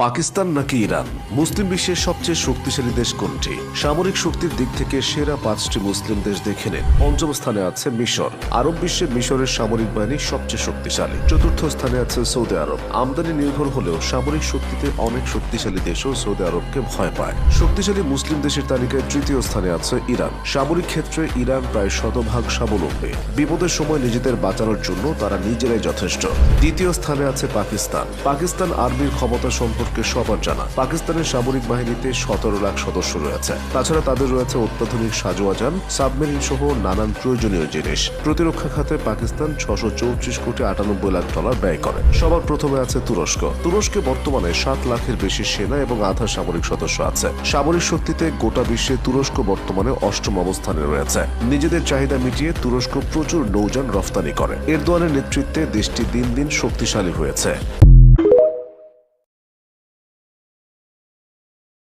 পাকিস্তান নাকি ইরান? মুসলিম বিশ্বের সবচেয়ে শক্তিশালী দেশ কোনটি? সামরিক শক্তির দিক থেকে সেরা 5টি মুসলিম দেশ দেখে নিন। পঞ্চম স্থানে আছে মিশর। আরব বিশ্বে মিশরের সামরিক বাহিনী সবচেয়ে শক্তিশালী। চতুর্থ স্থানে আছে সৌদি আরব। আমদানি নির্ভর হলেও সামরিক শক্তিতে অনেক শক্তিশালী দেশও সৌদি আরবকে ভয় পায়। শক্তিশালী মুসলিম দেশের তালিকায় তৃতীয় স্থানে আছে ইরান। সামরিক ক্ষেত্রে ইরান প্রায় শতভাগ স্বাবলম্বী। বিপদের সময় নিজেদের বাঁচানোর জন্য তারা নিজেরাই যথেষ্ট। দ্বিতীয় স্থানে আছে পাকিস্তান। পাকিস্তান আর্মির ক্ষমতা সম্পর্কে সবার জানা। পাকিস্তানের সামরিক বাহিনীতে 17 লাখ সদস্য রয়েছে। তাছাড়া তাদের রয়েছে অত্যাধুনিক সাজোয়াজান, সাবমেরিন সহ নানান প্রয়োজনীয় জিনিস। প্রতিরক্ষা খাতে পাকিস্তান 634 কোটি 98 লাখ ডলার ব্যয় করে। সবার প্রথমে আছে তুরস্ক। তুরস্কে বর্তমানে 7 লাখের বেশি সেনা এবং আধা সামরিক সদস্য আছে। সামরিক শক্তিতে গোটা বিশ্বে তুরস্ক বর্তমানে 8ম অবস্থানে রয়েছে। নিজেদের চাহিদা মিটিয়ে তুরস্ক প্রচুর নৌযান রফতানি করে। এরদোয়ানের নেতৃত্বে দেশটি দিন দিন শক্তিশালী হয়েছে।